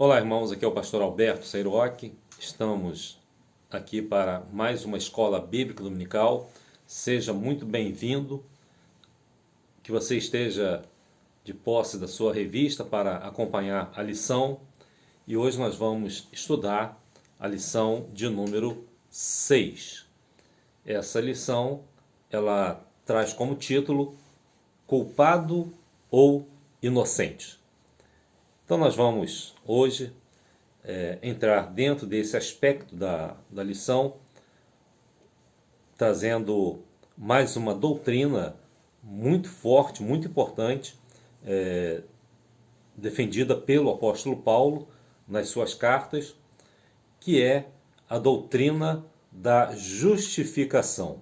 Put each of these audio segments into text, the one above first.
Olá, irmãos, aqui é o pastor Alberto Seiroque. Estamos aqui para mais uma escola bíblica dominical. Seja muito bem-vindo, que você esteja de posse da sua revista para acompanhar a lição. E hoje nós vamos estudar a lição de número 6. Essa lição, ela traz como título Culpado ou Inocente. Então nós vamos hoje entrar dentro desse aspecto da lição, trazendo mais uma doutrina muito forte, muito importante, defendida pelo apóstolo Paulo nas suas cartas, que é a doutrina da justificação.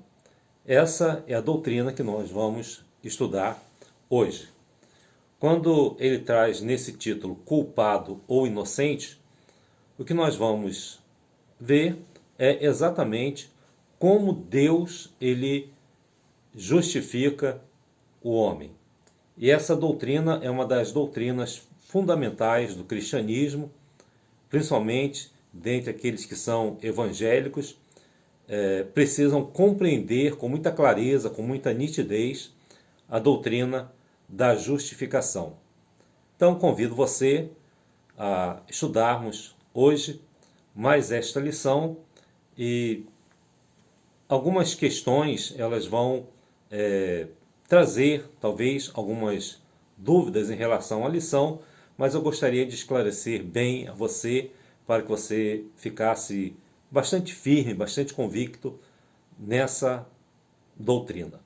Essa é a doutrina que nós vamos estudar hoje. Quando ele traz nesse título culpado ou inocente, o que nós vamos ver é exatamente como Deus ele justifica o homem. E essa doutrina é uma das doutrinas fundamentais do cristianismo, principalmente dentre aqueles que são evangélicos, precisam compreender com muita clareza, com muita nitidez, a doutrina da justificação. Então convido você a estudarmos hoje mais esta lição e algumas questões elas vão trazer talvez algumas dúvidas em relação à lição, mas eu gostaria de esclarecer bem a você para que você ficasse bastante firme, bastante convicto nessa doutrina.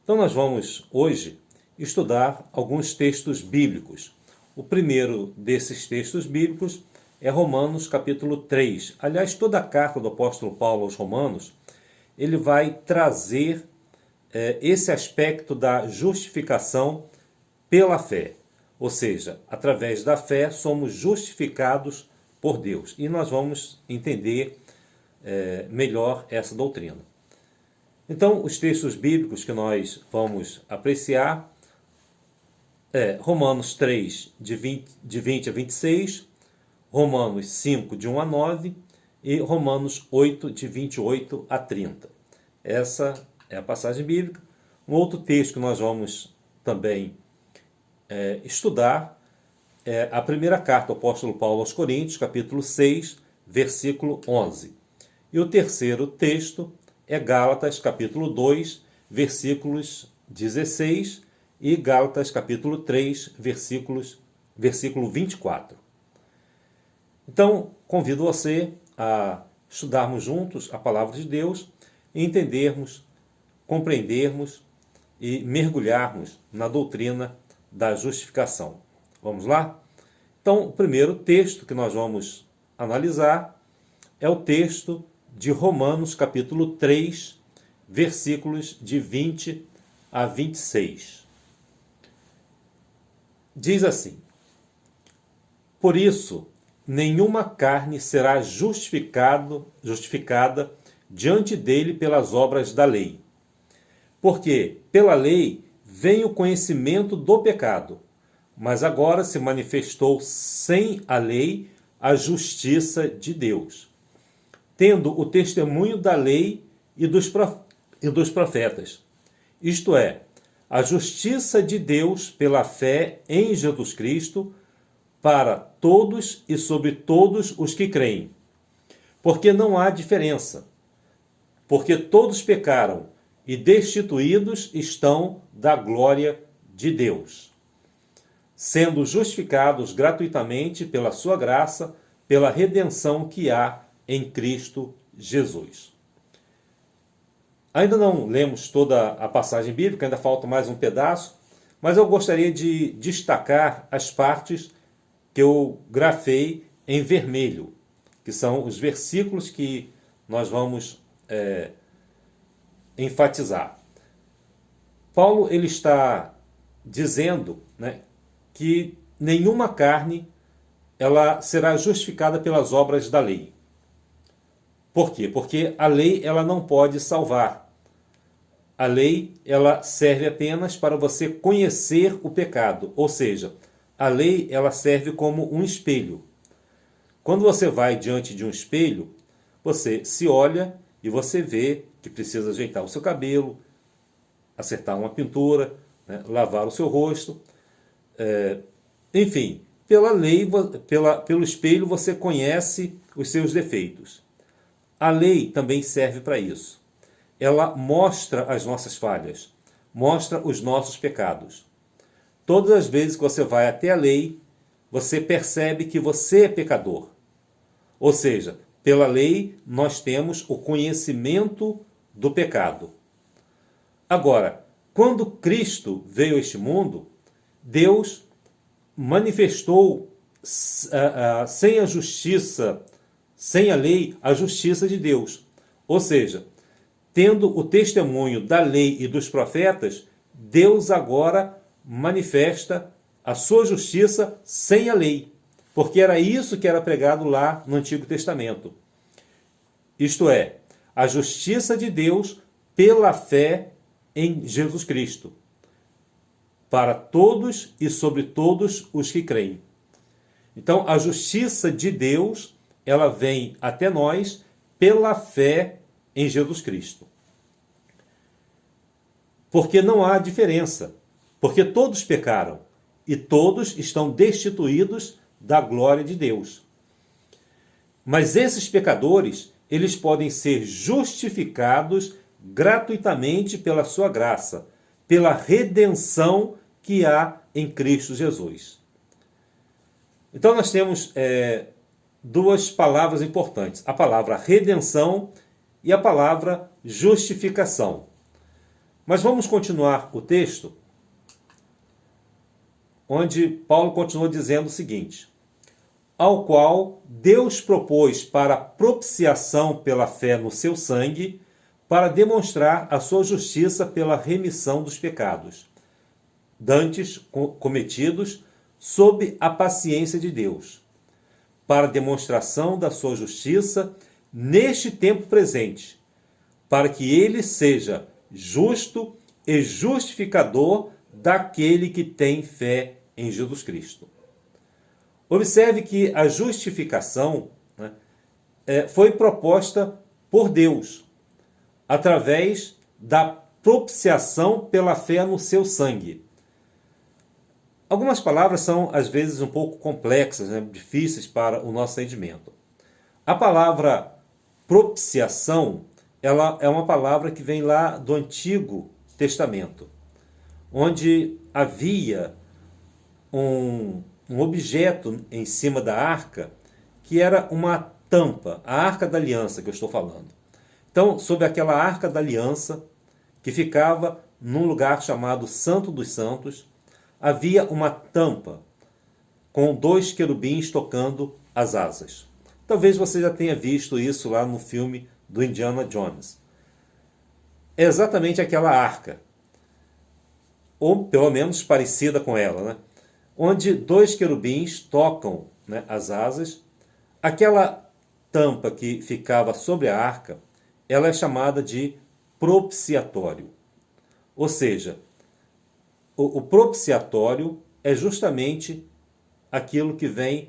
Então nós vamos hoje estudar alguns textos bíblicos. O primeiro desses textos bíblicos é Romanos capítulo 3. Aliás, toda a carta do apóstolo Paulo aos Romanos, ele vai trazer esse aspecto da justificação pela fé. Ou seja, através da fé somos justificados por Deus. E nós vamos entender melhor essa doutrina. Então, os textos bíblicos que nós vamos apreciar Romanos 3, de 20 a 26, Romanos 5, de 1 a 9 e Romanos 8, de 28 a 30. Essa é a passagem bíblica. Um outro texto que nós vamos também estudar é a primeira carta do apóstolo Paulo aos Coríntios, capítulo 6, versículo 11. E o terceiro texto é Gálatas, capítulo 2, versículos 16 e Gálatas capítulo 3, versículo 24. Então, convido você a estudarmos juntos a palavra de Deus e entendermos, compreendermos e mergulharmos na doutrina da justificação. Vamos lá? Então, o primeiro texto que nós vamos analisar é o texto de Romanos capítulo 3, versículos de 20 a 26. Diz assim: Por isso, nenhuma carne será justificada diante dele pelas obras da lei. Porque pela lei vem o conhecimento do pecado, mas agora se manifestou sem a lei a justiça de Deus, tendo o testemunho da lei e dos profetas, isto é, a justiça de Deus pela fé em Jesus Cristo para todos e sobre todos os que creem. Porque não há diferença, porque todos pecaram e destituídos estão da glória de Deus, sendo justificados gratuitamente pela sua graça, pela redenção que há em Cristo Jesus. Ainda não lemos toda a passagem bíblica, ainda falta mais um pedaço, mas eu gostaria de destacar as partes que eu grafei em vermelho, que são os versículos que nós vamos enfatizar. Paulo ele está dizendo, que nenhuma carne ela será justificada pelas obras da lei. Por quê? Porque a lei ela não pode salvar. A lei ela serve apenas para você conhecer o pecado, ou seja, a lei ela serve como um espelho. Quando você vai diante de um espelho, você se olha e você vê que precisa ajeitar o seu cabelo, acertar uma pintura, né, lavar o seu rosto. Enfim, pela lei, pelo espelho você conhece os seus defeitos. A lei também serve para isso. Ela mostra as nossas falhas, mostra os nossos pecados. Todas as vezes que você vai até a lei, você percebe que você é pecador. Ou seja, pela lei nós temos o conhecimento do pecado. Agora, quando Cristo veio a este mundo, Deus manifestou sem a justiça, sem a lei, a justiça de Deus. Ou seja, tendo o testemunho da lei e dos profetas, Deus agora manifesta a sua justiça sem a lei, porque era isso que era pregado lá no Antigo Testamento. Isto é, a justiça de Deus pela fé em Jesus Cristo, para todos e sobre todos os que creem. Então, a justiça de Deus, ela vem até nós pela fé em Jesus Cristo. Porque não há diferença, porque todos pecaram e todos estão destituídos da glória de Deus. Mas esses pecadores, eles podem ser justificados gratuitamente pela sua graça, pela redenção que há em Cristo Jesus. Então nós temos duas palavras importantes, a palavra redenção e a palavra justificação. Mas vamos continuar o texto, onde Paulo continua dizendo o seguinte: ao qual Deus propôs para propiciação pela fé no seu sangue, para demonstrar a sua justiça pela remissão dos pecados, dantes cometidos sob a paciência de Deus, para demonstração da sua justiça neste tempo presente, para que ele seja justo e justificador daquele que tem fé em Jesus Cristo. Observe que a justificação, né, foi proposta por Deus, através da propiciação pela fé no seu sangue. Algumas palavras são, às vezes, um pouco complexas, né, difíceis para o nosso entendimento. A palavra propiciação, ela é uma palavra que vem lá do Antigo Testamento, onde havia um objeto em cima da arca, que era uma tampa, a Arca da Aliança que eu estou falando. Então, sob aquela Arca da Aliança, que ficava num lugar chamado Santo dos Santos, havia uma tampa com 2 querubins tocando as asas. Talvez você já tenha visto isso lá no filme do Indiana Jones. É exatamente aquela arca, ou pelo menos parecida com ela, né? Onde 2 querubins tocam, né, as asas. Aquela tampa que ficava sobre a arca, ela é chamada de propiciatório. Ou seja, o propiciatório é justamente aquilo que vem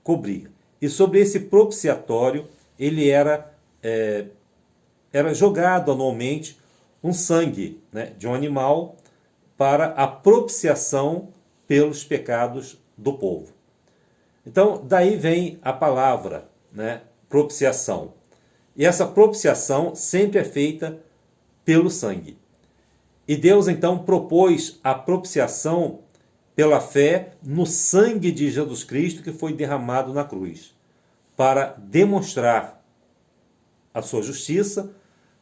cobrir. E sobre esse propiciatório, ele era jogado anualmente um sangue, né, de um animal para a propiciação pelos pecados do povo. Então, daí vem a palavra, né, propiciação. E essa propiciação sempre é feita pelo sangue. E Deus, então, propôs a propiciação pela fé no sangue de Jesus Cristo que foi derramado na cruz, para demonstrar a sua justiça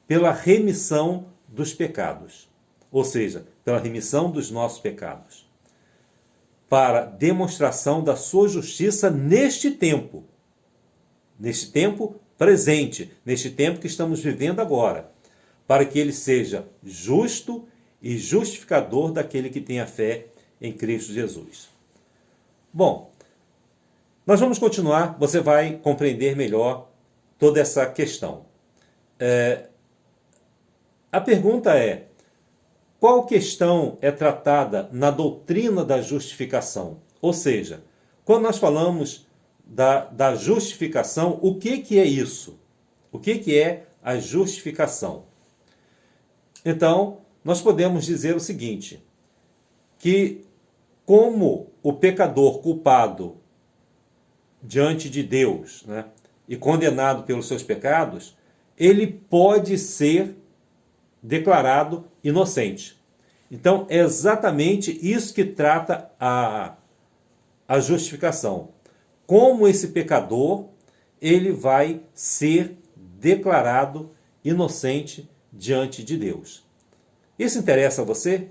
pela remissão dos pecados. Ou seja, pela remissão dos nossos pecados. Para demonstração da sua justiça neste tempo presente, neste tempo que estamos vivendo agora, para que ele seja justo e justificador daquele que tem a fé em Cristo Jesus. Bom, nós vamos continuar, você vai compreender melhor toda essa questão. A pergunta é: qual questão é tratada na doutrina da justificação? Ou seja, quando nós falamos da justificação, o que é isso? O que é a justificação? Então, nós podemos dizer o seguinte, que como o pecador culpado diante de Deus, né, e condenado pelos seus pecados, ele pode ser declarado inocente. Então, é exatamente isso que trata a justificação. Como esse pecador, ele vai ser declarado inocente diante de Deus. Isso interessa a você?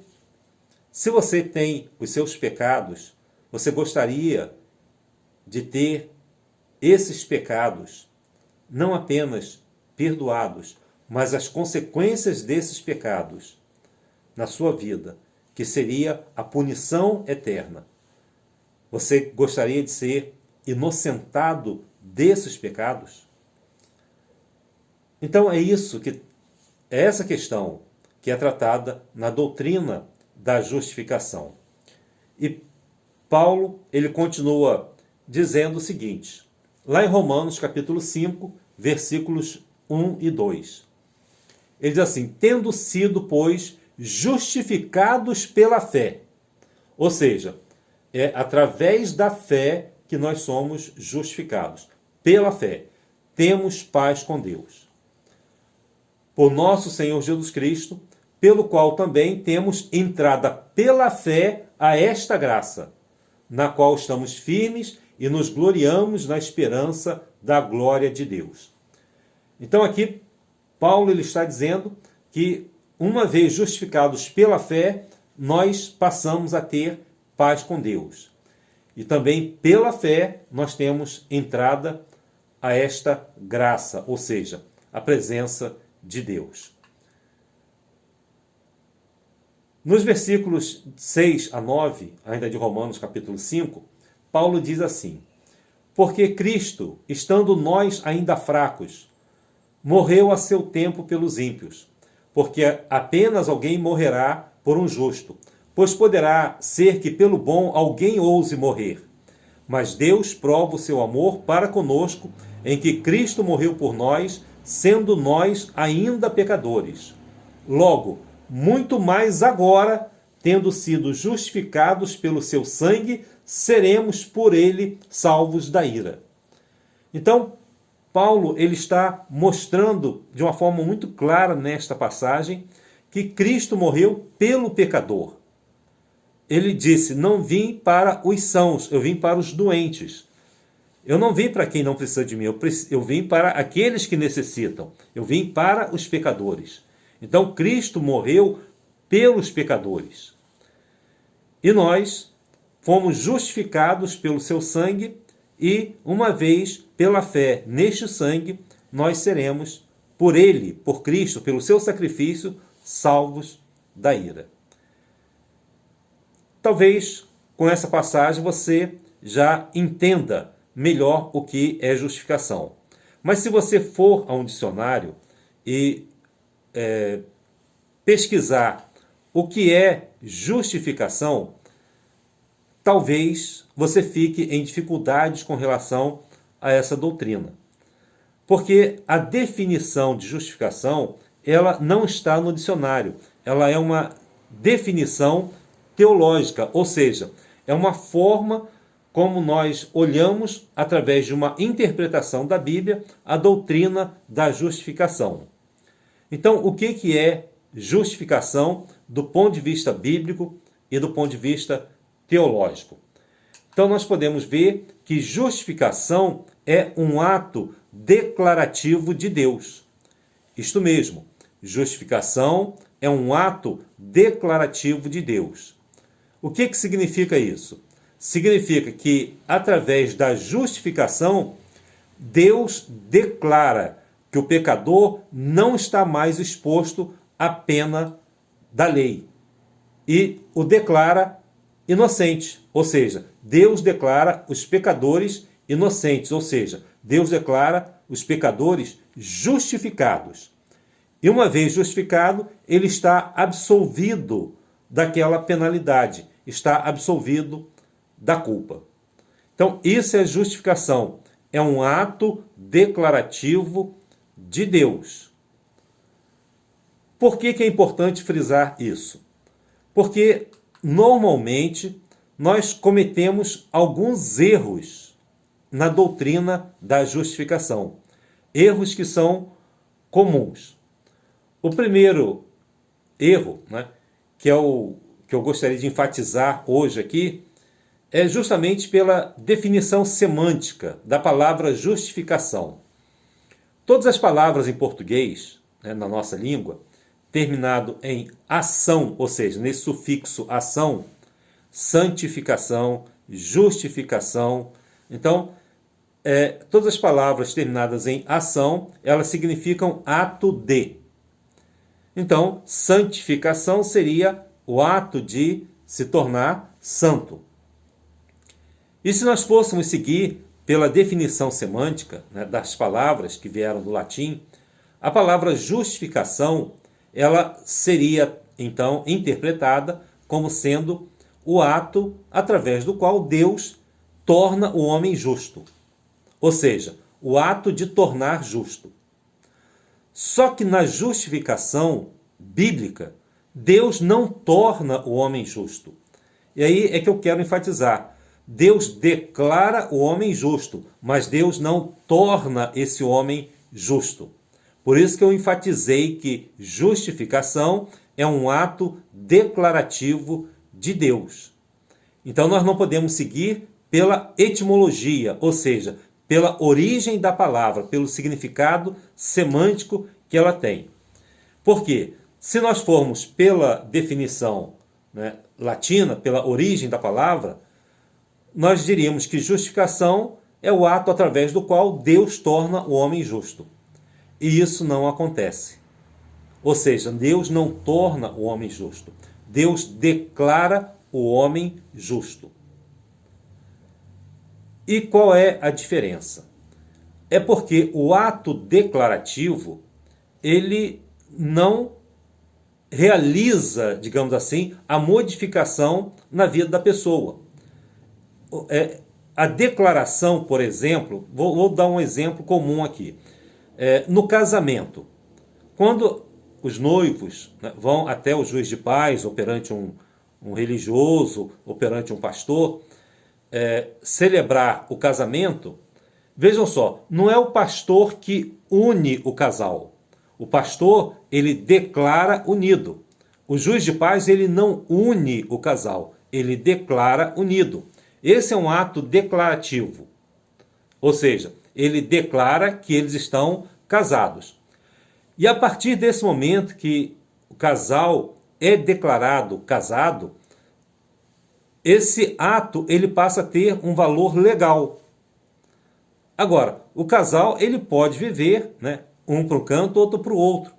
Se você tem os seus pecados, você gostaria de ter esses pecados não apenas perdoados, mas as consequências desses pecados na sua vida, que seria a punição eterna. Você gostaria de ser inocentado desses pecados? Então é essa questão que é tratada na doutrina da justificação. E Paulo, ele continua dizendo o seguinte, lá em Romanos capítulo 5, versículos 1 e 2. Ele diz assim, tendo sido, pois, justificados pela fé. Ou seja, é através da fé que nós somos justificados. Pela fé. Temos paz com Deus. Por nosso Senhor Jesus Cristo, pelo qual também temos entrada pela fé a esta graça, na qual estamos firmes e nos gloriamos na esperança da glória de Deus. Então aqui, Paulo ele está dizendo que uma vez justificados pela fé, nós passamos a ter paz com Deus. E também pela fé nós temos entrada a esta graça, ou seja, a presença de Deus. Nos versículos 6 a 9, ainda de Romanos capítulo 5, Paulo diz assim, porque Cristo, estando nós ainda fracos, morreu a seu tempo pelos ímpios, porque apenas alguém morrerá por um justo, pois poderá ser que pelo bom alguém ouse morrer. Mas Deus prova o seu amor para conosco, em que Cristo morreu por nós, sendo nós ainda pecadores. Logo, muito mais agora, tendo sido justificados pelo seu sangue, seremos por ele salvos da ira. Então, Paulo ele está mostrando de uma forma muito clara nesta passagem que Cristo morreu pelo pecador. Ele disse, não vim para os sãos, eu vim para os doentes. Eu não vim para quem não precisa de mim, eu vim para aqueles que necessitam. Eu vim para os pecadores. Então, Cristo morreu pelos pecadores. E nós fomos justificados pelo seu sangue e, uma vez, pela fé neste sangue, nós seremos, por ele, por Cristo, pelo seu sacrifício, salvos da ira. Talvez, com essa passagem, você já entenda melhor o que é justificação. Mas se você for a um dicionário e pesquisar o que é justificação, talvez você fique em dificuldades com relação a essa doutrina. Porque a definição de justificação, ela não está no dicionário. Ela é uma definição teológica, ou seja, é uma forma como nós olhamos, através de uma interpretação da Bíblia, a doutrina da justificação. Então, o que é justificação do ponto de vista bíblico e do ponto de vista teológico? Então, nós podemos ver que justificação é um ato declarativo de Deus. Isto mesmo, justificação é um ato declarativo de Deus. O que significa isso? Significa que, através da justificação, Deus declara que o pecador não está mais exposto à pena da lei e o declara inocente, ou seja, Deus declara os pecadores inocentes, ou seja, Deus declara os pecadores justificados. E uma vez justificado, ele está absolvido daquela penalidade, está absolvido da culpa. Então, isso é justificação. É um ato declarativo de Deus. Por que é importante frisar isso? Porque, normalmente, nós cometemos alguns erros na doutrina da justificação. Erros que são comuns. O primeiro erro, né, que é o que eu gostaria de enfatizar hoje aqui, é justamente pela definição semântica da palavra justificação. Todas as palavras em português, né, na nossa língua, terminado em ação, ou seja, nesse sufixo ação, santificação, justificação. Então, todas as palavras terminadas em ação, elas significam ato de. Então, santificação seria o ato de se tornar santo. E se nós fôssemos seguir pela definição semântica, né, das palavras que vieram do latim, a palavra justificação, ela seria, então, interpretada como sendo o ato através do qual Deus torna o homem justo. Ou seja, o ato de tornar justo. Só que na justificação bíblica, Deus não torna o homem justo. E aí é que eu quero enfatizar. Deus declara o homem justo, mas Deus não torna esse homem justo. Por isso que eu enfatizei que justificação é um ato declarativo de Deus. Então nós não podemos seguir pela etimologia, ou seja, pela origem da palavra, pelo significado semântico que ela tem. Por quê? Se nós formos pela definição, né, latina, pela origem da palavra, nós diríamos que justificação é o ato através do qual Deus torna o homem justo. E isso não acontece. Ou seja, Deus não torna o homem justo. Deus declara o homem justo. E qual é a diferença? É porque o ato declarativo, ele não realiza, digamos assim, a modificação na vida da pessoa. A declaração, por exemplo, vou dar um exemplo comum aqui. No casamento, quando os noivos, né, vão até o juiz de paz, ou perante um religioso, ou perante um pastor, celebrar o casamento, vejam só, não é o pastor que une o casal. O pastor, ele declara unido. O juiz de paz, ele não une o casal, ele declara unido. Esse é um ato declarativo. Ou seja, ele declara que eles estão casados. E a partir desse momento que o casal é declarado casado, esse ato ele passa a ter um valor legal. Agora, o casal ele pode viver, né, um para um canto, outro para o outro,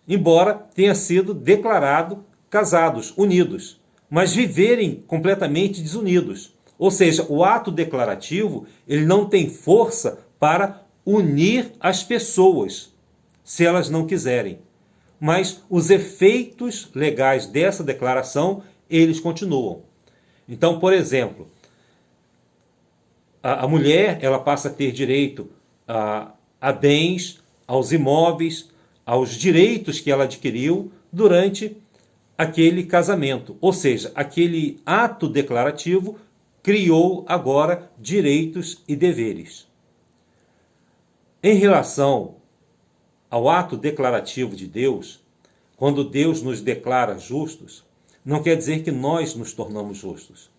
embora tenha sido declarado casados, unidos, mas viverem completamente desunidos. Ou seja, o ato declarativo ele não tem força para unir as pessoas, se elas não quiserem. Mas os efeitos legais dessa declaração, eles continuam. Então, por exemplo, a mulher ela passa a ter direito a bens, aos imóveis, aos direitos que ela adquiriu durante aquele casamento. Ou seja, aquele ato declarativo criou agora direitos e deveres. Em relação ao ato declarativo de Deus, quando Deus nos declara justos, não quer dizer que nós nos tornamos justos.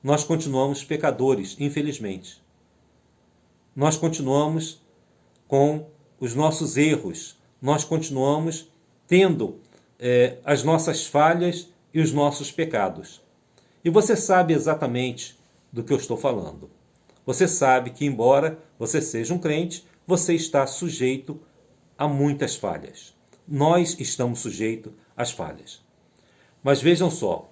Nós continuamos pecadores, infelizmente. Nós continuamos com os nossos erros. Nós continuamos tendo as nossas falhas e os nossos pecados. E você sabe exatamente do que eu estou falando. Você sabe que, embora você seja um crente, você está sujeito a muitas falhas. Nós estamos sujeitos às falhas. Mas vejam só,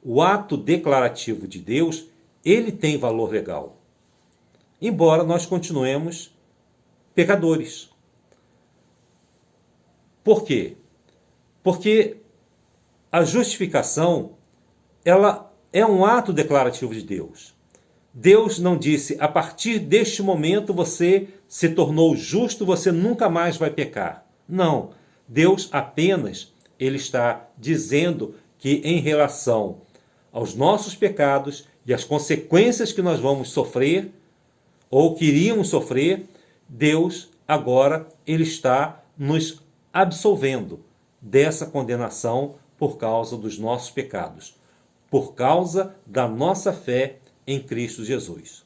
o ato declarativo de Deus, ele tem valor legal. Embora nós continuemos pecadores. Por quê? Porque a justificação, ela é um ato declarativo de Deus. Deus não disse, a partir deste momento você se tornou justo, você nunca mais vai pecar. Não, Deus apenas, ele está dizendo que em relação aos nossos pecados e as consequências que nós vamos sofrer, ou queríamos sofrer, Deus agora ele está nos absolvendo dessa condenação por causa dos nossos pecados, por causa da nossa fé em Cristo Jesus.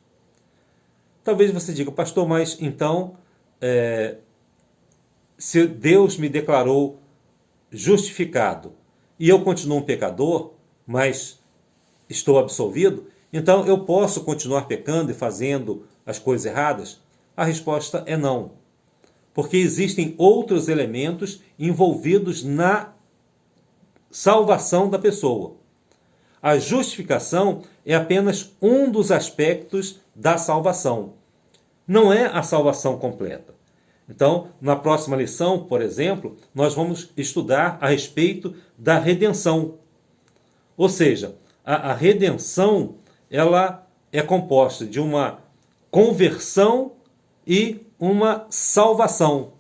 Talvez você diga, pastor, mas então, se Deus me declarou justificado e eu continuo um pecador, mas estou absolvido, então eu posso continuar pecando e fazendo as coisas erradas? A resposta é não. Porque existem outros elementos envolvidos na salvação da pessoa. A justificação é apenas um dos aspectos da salvação. Não é a salvação completa. Então, na próxima lição, por exemplo, nós vamos estudar a respeito da redenção. Ou seja, a redenção ela é composta de uma conversão e uma salvação.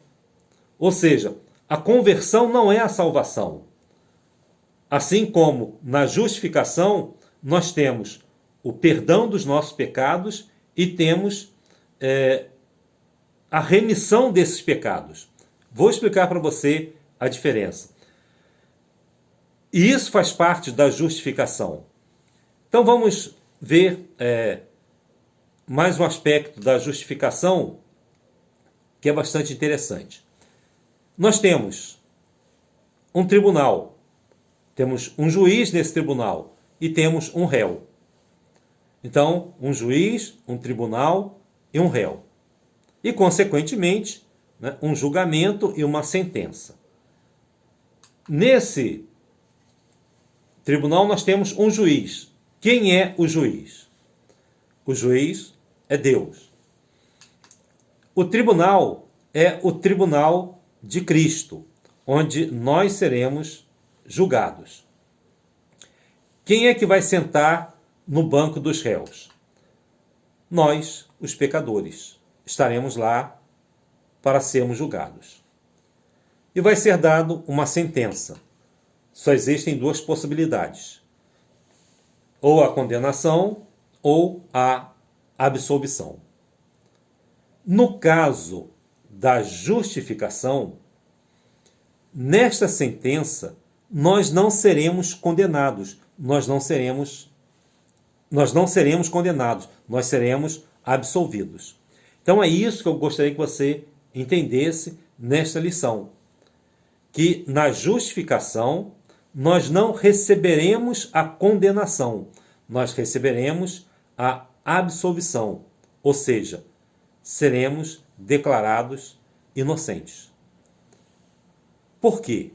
Ou seja, a conversão não é a salvação. Assim como na justificação, nós temos o perdão dos nossos pecados e temos a remissão desses pecados. Vou explicar para você a diferença. E isso faz parte da justificação. Então vamos ver mais um aspecto da justificação que é bastante interessante. Nós temos um tribunal, temos um juiz nesse tribunal e temos um réu. Então, um juiz, um tribunal e um réu. E, consequentemente, né, um julgamento e uma sentença. Nesse tribunal nós temos um juiz. Quem é o juiz? O juiz é Deus. O tribunal é o tribunal de Cristo, onde nós seremos julgados. Quem é que vai sentar no banco dos réus? Nós, os pecadores, estaremos lá para sermos julgados. E vai ser dado uma sentença. Só existem duas possibilidades: ou a condenação ou a absolvição. No caso da justificação, nesta sentença, nós não seremos condenados, nós não seremos condenados, nós seremos absolvidos. Então é isso que eu gostaria que você entendesse nesta lição, que na justificação nós não receberemos a condenação, nós receberemos a absolvição, ou seja, seremos declarados inocentes. Por quê?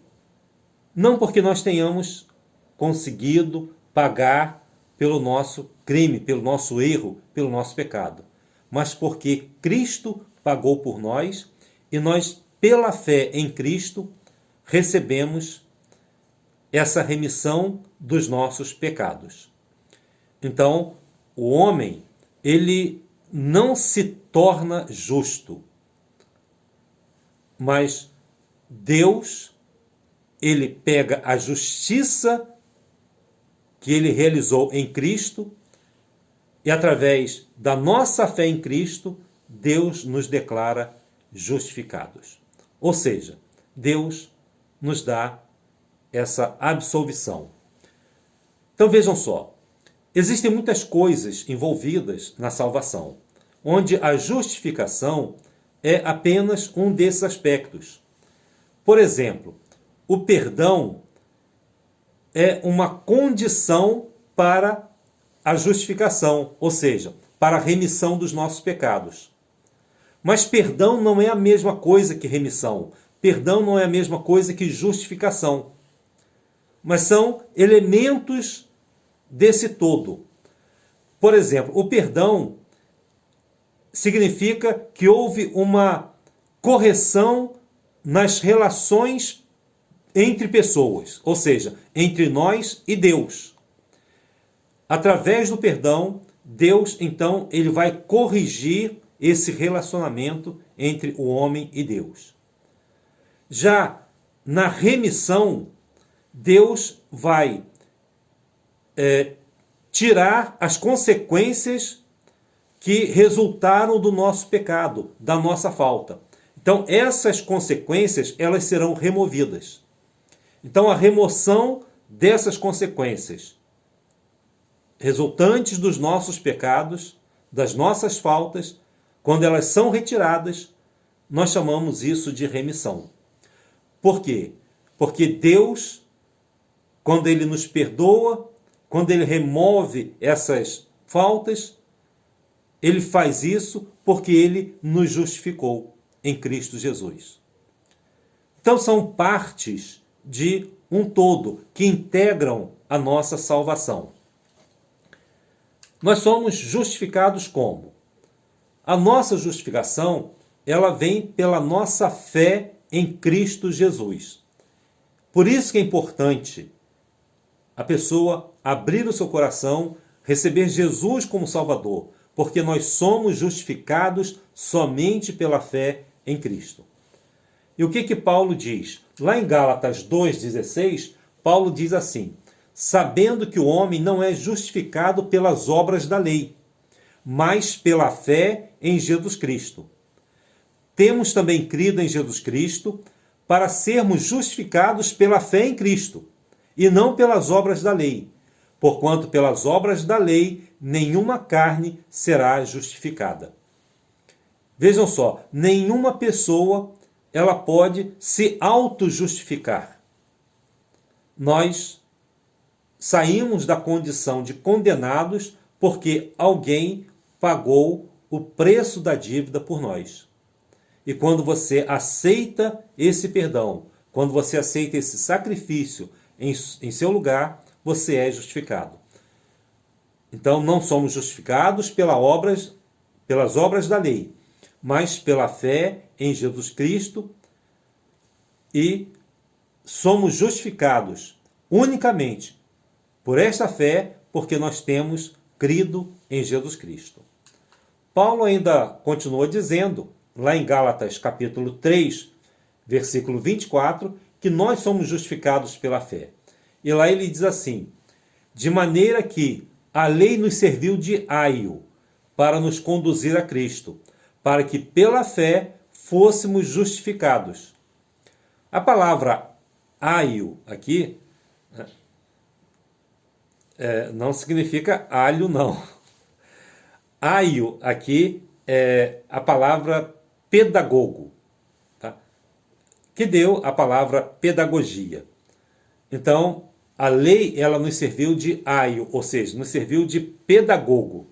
Não porque nós tenhamos conseguido pagar pelo nosso crime, pelo nosso erro, pelo nosso pecado, mas porque Cristo pagou por nós e nós, pela fé em Cristo, recebemos essa remissão dos nossos pecados. Então, o homem, ele não se torna justo, mas Deus, ele pega a justiça que ele realizou em Cristo e através da nossa fé em Cristo, Deus nos declara justificados. Ou seja, Deus nos dá essa absolvição. Então vejam só, existem muitas coisas envolvidas na salvação, onde a justificação é apenas um desses aspectos. Por exemplo, o perdão é uma condição para a justificação, ou seja, para a remissão dos nossos pecados. Mas perdão não é a mesma coisa que remissão. Perdão não é a mesma coisa que justificação. Mas são elementos desse todo. Por exemplo, o perdão significa que houve uma correção nas relações entre pessoas, ou seja, entre nós e Deus. Através do perdão, Deus, então, ele vai corrigir esse relacionamento entre o homem e Deus. Já na remissão, Deus vai tirar as consequências que resultaram do nosso pecado, da nossa falta. Então, essas consequências, elas serão removidas. Então, a remoção dessas consequências resultantes dos nossos pecados, das nossas faltas, quando elas são retiradas, nós chamamos isso de remissão. Por quê? Porque Deus, quando Ele nos perdoa, quando Ele remove essas faltas, Ele faz isso porque Ele nos justificou em Cristo Jesus. Então são partes de um todo que integram a nossa salvação. Nós somos justificados como? A nossa justificação, ela vem pela nossa fé em Cristo Jesus. Por isso que é importante a pessoa abrir o seu coração, receber Jesus como Salvador, porque nós somos justificados somente pela fé em Cristo. E o que Paulo diz? Lá em Gálatas 2,16, Paulo diz assim: sabendo que o homem não é justificado pelas obras da lei, mas pela fé em Jesus Cristo. Temos também crido em Jesus Cristo para sermos justificados pela fé em Cristo, e não pelas obras da lei, porquanto pelas obras da lei nenhuma carne será justificada. Vejam só, nenhuma pessoa ela pode se auto-justificar. Nós saímos da condição de condenados porque alguém pagou o preço da dívida por nós. E quando você aceita esse perdão, quando você aceita esse sacrifício em seu lugar, você é justificado. Então não somos justificados pelas obras da lei, mas pela fé em Jesus Cristo, e somos justificados unicamente por esta fé, porque nós temos crido em Jesus Cristo. Paulo ainda continua dizendo, lá em Gálatas capítulo 3, versículo 24, que nós somos justificados pela fé. E lá ele diz assim: de maneira que a lei nos serviu de aio para nos conduzir a Cristo, para que pela fé fôssemos justificados. A palavra aio aqui não significa alho, não. Aio aqui é a palavra pedagogo, tá? Que deu a palavra pedagogia. Então, a lei ela nos serviu de aio, ou seja, nos serviu de pedagogo.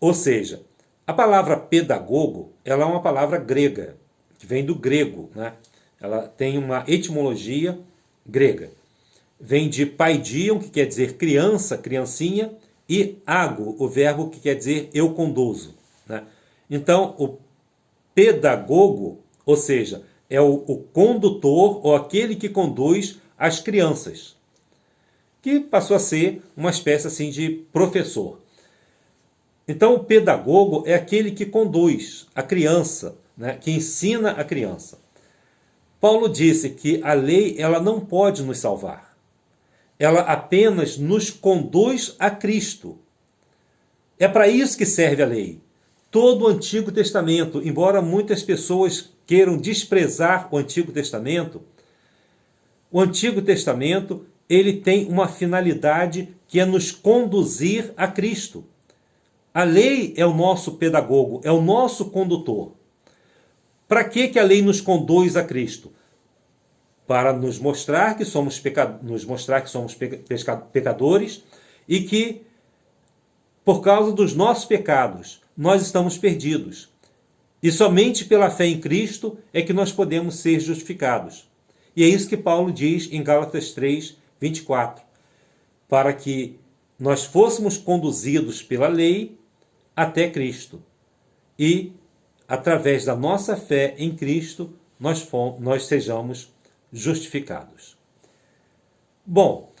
Ou seja, a palavra pedagogo ela é uma palavra grega, que vem do grego, né? Ela tem uma etimologia grega. Vem de paidion, que quer dizer criança, criancinha, e ago, o verbo que quer dizer eu conduzo, né? Então, o pedagogo, ou seja, é o condutor ou aquele que conduz as crianças, que passou a ser uma espécie assim de professor. Então, o pedagogo é aquele que conduz a criança, né, que ensina a criança. Paulo disse que a lei ela não pode nos salvar. Ela apenas nos conduz a Cristo. É para isso que serve a lei. Todo o Antigo Testamento, embora muitas pessoas queiram desprezar o Antigo Testamento ele tem uma finalidade que é nos conduzir a Cristo. A lei é o nosso pedagogo, é o nosso condutor. Para que a lei nos conduz a Cristo? Para nos mostrar que somos pecadores e que, por causa dos nossos pecados, nós estamos perdidos. E somente pela fé em Cristo é que nós podemos ser justificados. E é isso que Paulo diz em Gálatas 3, 24. Para que nós fôssemos conduzidos pela lei até Cristo. E, através da nossa fé em Cristo, nós sejamos justificados. Bom,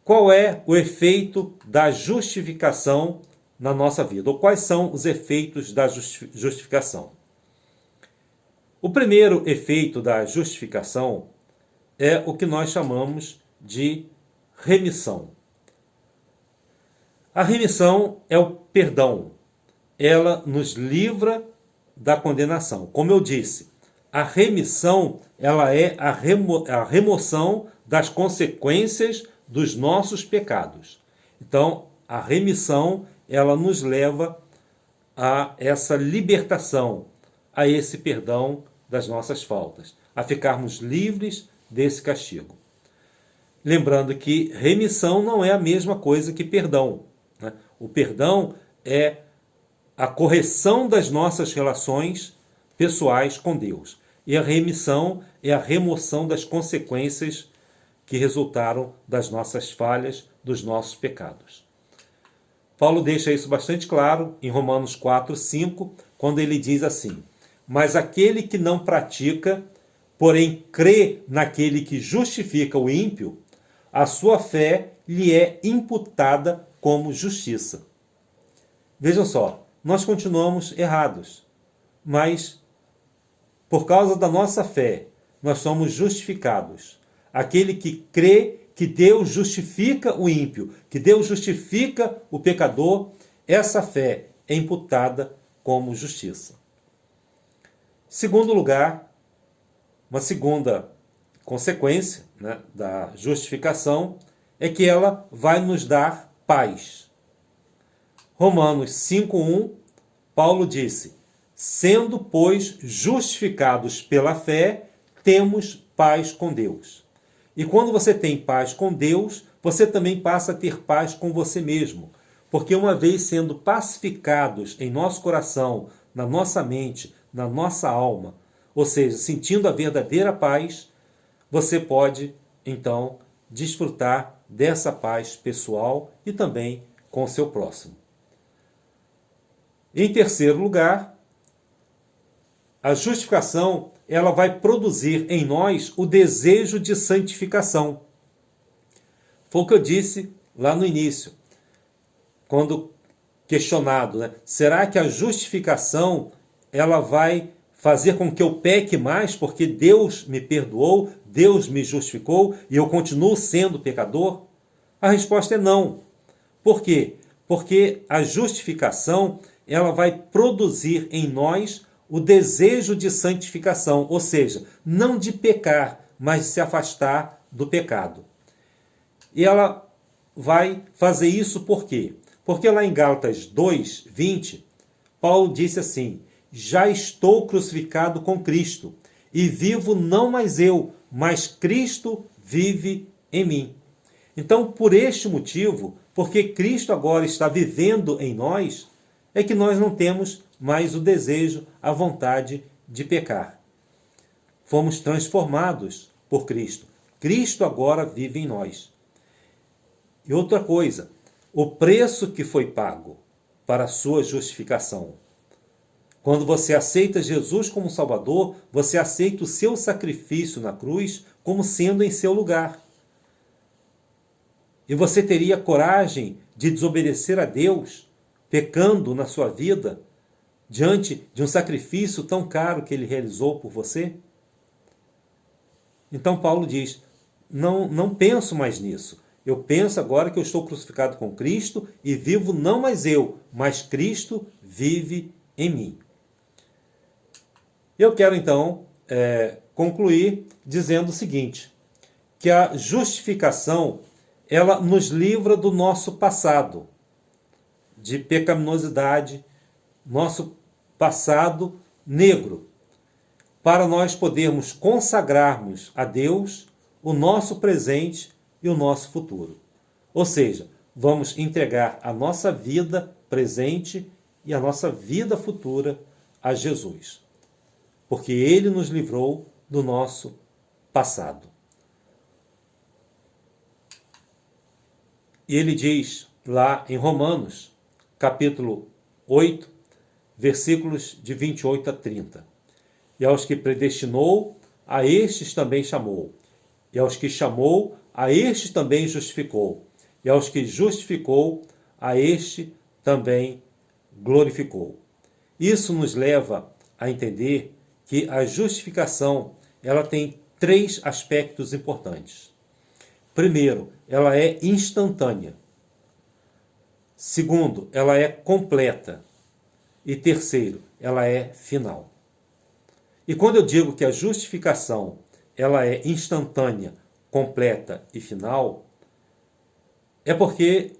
qual é o efeito da justificação na nossa vida? Ou quais são os efeitos da justificação? O primeiro efeito da justificação é o que nós chamamos de remissão. A remissão é o perdão. Ela nos livra da condenação. Como eu disse, a remissão ela é a remoção das consequências dos nossos pecados. Então, a remissão ela nos leva a essa libertação, a esse perdão das nossas faltas, a ficarmos livres desse castigo. Lembrando que remissão não é a mesma coisa que perdão, né? O perdão é a correção das nossas relações pessoais com Deus. E a remissão é a remoção das consequências que resultaram das nossas falhas, dos nossos pecados. Paulo deixa isso bastante claro em Romanos 4:5, quando ele diz assim: mas aquele que não pratica, porém crê naquele que justifica o ímpio, a sua fé lhe é imputada como justiça. Vejam só, nós continuamos errados, mas por causa da nossa fé, nós somos justificados. Aquele que crê que Deus justifica o ímpio, que Deus justifica o pecador, essa fé é imputada como justiça. Segundo lugar, uma segunda consequência, né, da justificação é que ela vai nos dar paz. Romanos 5:1, Paulo disse: sendo, pois, justificados pela fé, temos paz com Deus. E quando você tem paz com Deus, você também passa a ter paz com você mesmo. Porque uma vez sendo pacificados em nosso coração, na nossa mente, na nossa alma, ou seja, sentindo a verdadeira paz, você pode, então, desfrutar dessa paz pessoal e também com o seu próximo. Em terceiro lugar, a justificação ela vai produzir em nós o desejo de santificação. Foi o que eu disse lá no início, quando questionado, né? Será que a justificação ela vai fazer com que eu peque mais porque Deus me perdoou, Deus me justificou e eu continuo sendo pecador? A resposta é não. Por quê? Porque a justificação ela vai produzir em nós o desejo de santificação, ou seja, não de pecar, mas de se afastar do pecado. E ela vai fazer isso por quê? Porque lá em Gálatas 2:20, Paulo disse assim: já estou crucificado com Cristo, e vivo não mais eu, mas Cristo vive em mim. Então, por este motivo, porque Cristo agora está vivendo em nós, é que nós não temos mais o desejo, a vontade de pecar. Fomos transformados por Cristo. Cristo agora vive em nós. E outra coisa, o preço que foi pago para a sua justificação. Quando você aceita Jesus como Salvador, você aceita o seu sacrifício na cruz como sendo em seu lugar. E você teria coragem de desobedecer a Deus, pecando na sua vida, diante de um sacrifício tão caro que ele realizou por você? Então Paulo diz, não penso mais nisso. Eu penso agora que eu estou crucificado com Cristo e vivo não mais eu, mas Cristo vive em mim. Eu quero então concluir dizendo o seguinte, que a justificação ela nos livra do nosso passado, de pecaminosidade, nosso passado negro, para nós podermos consagrarmos a Deus o nosso presente e o nosso futuro. Ou seja, vamos entregar a nossa vida presente e a nossa vida futura a Jesus, porque Ele nos livrou do nosso passado. E ele diz lá em Romanos, capítulo 8, versículos de 28 a 30. E aos que predestinou, a estes também chamou. E aos que chamou, a estes também justificou. e aos que justificou, a este também glorificou. Isso nos leva a entender que a justificação ela tem três aspectos importantes. Primeiro, ela é instantânea. Segundo, ela é completa. E terceiro, ela é final. E quando eu digo que a justificação ela é instantânea, completa e final, é porque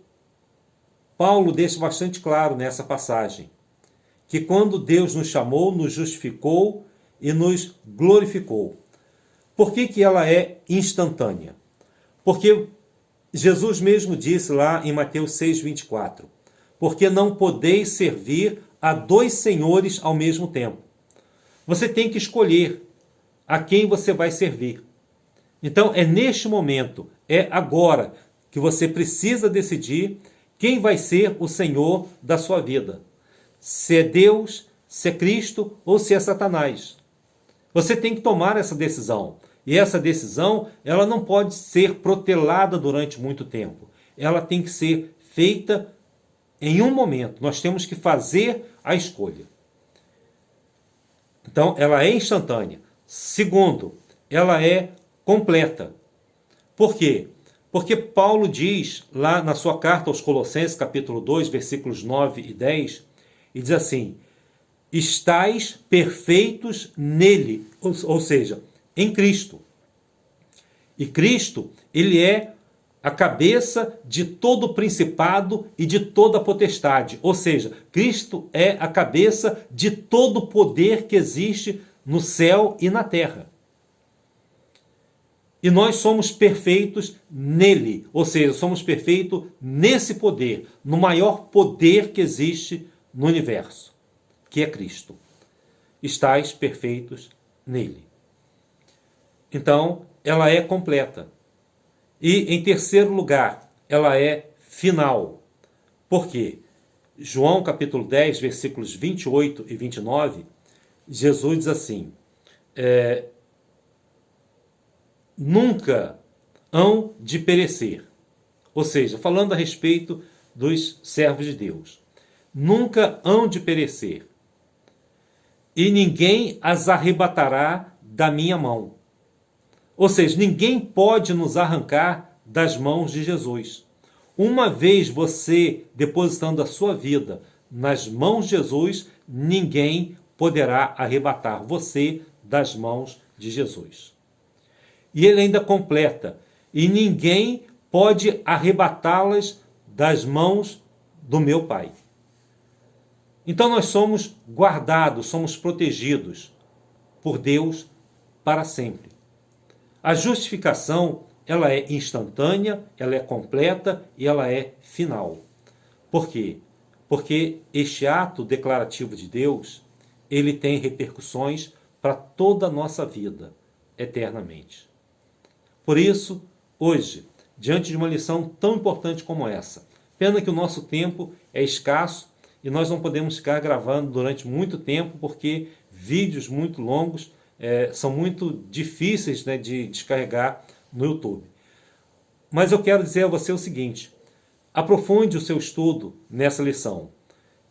Paulo deixa bastante claro nessa passagem que quando Deus nos chamou, nos justificou e nos glorificou. Por que ela é instantânea? Porque Jesus mesmo disse lá em Mateus 6,24, porque não podeis servir a dois senhores ao mesmo tempo. Você tem que escolher a quem você vai servir. Então é neste momento, é agora, que você precisa decidir quem vai ser o Senhor da sua vida. Se é Deus, se é Cristo ou se é Satanás. Você tem que tomar essa decisão. E essa decisão, ela não pode ser protelada durante muito tempo. Ela tem que ser feita em um momento. Nós temos que fazer a escolha. Então, ela é instantânea. Segundo, ela é completa. Por quê? Porque Paulo diz lá na sua carta aos Colossenses, capítulo 2, versículos 9 e 10, e diz assim, estais perfeitos nele, ou seja, em Cristo. E Cristo, ele é a cabeça de todo principado e de toda potestade. Ou seja, Cristo é a cabeça de todo poder que existe no céu e na terra. E nós somos perfeitos nele, ou seja, somos perfeitos nesse poder, no maior poder que existe no universo, que é Cristo. Estais perfeitos nele. Então, ela é completa. E, em terceiro lugar, ela é final. Por quê? João capítulo 10, versículos 28 e 29, Jesus diz assim, nunca hão de perecer. Ou seja, falando a respeito dos servos de Deus. Nunca hão de perecer. E ninguém as arrebatará da minha mão. Ou seja, ninguém pode nos arrancar das mãos de Jesus. Uma vez você depositando a sua vida nas mãos de Jesus, ninguém poderá arrebatar você das mãos de Jesus. E ele ainda completa, e ninguém pode arrebatá-las das mãos do meu Pai. Então nós somos guardados, somos protegidos por Deus para sempre. A justificação, ela é instantânea, ela é completa e ela é final. Por quê? Porque este ato declarativo de Deus, ele tem repercussões para toda a nossa vida, eternamente. Por isso, hoje, diante de uma lição tão importante como essa, pena que o nosso tempo é escasso e nós não podemos ficar gravando durante muito tempo, porque vídeos muito longos são muito difíceis, de descarregar no YouTube. Mas eu quero dizer a você o seguinte, aprofunde o seu estudo nessa lição.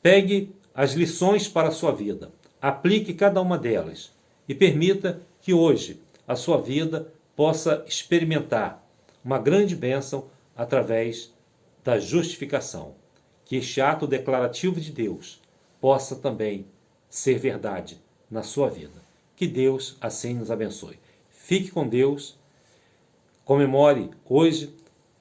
Pegue as lições para a sua vida, aplique cada uma delas e permita que hoje a sua vida possa experimentar uma grande bênção através da justificação. Que este ato declarativo de Deus possa também ser verdade na sua vida. Que Deus assim nos abençoe. Fique com Deus. Comemore hoje,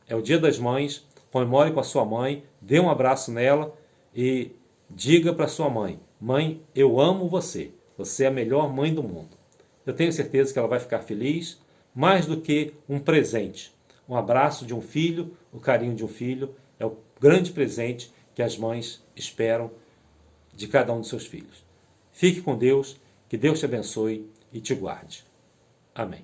é o Dia das Mães. Comemore com a sua mãe. Dê um abraço nela e diga para sua mãe: mãe, eu amo você. Você é a melhor mãe do mundo. Eu tenho certeza que ela vai ficar feliz, mais do que um presente. Um abraço de um filho, o carinho de um filho, é o grande presente que as mães esperam de cada um de seus filhos. Fique com Deus. Que Deus te abençoe e te guarde. Amém.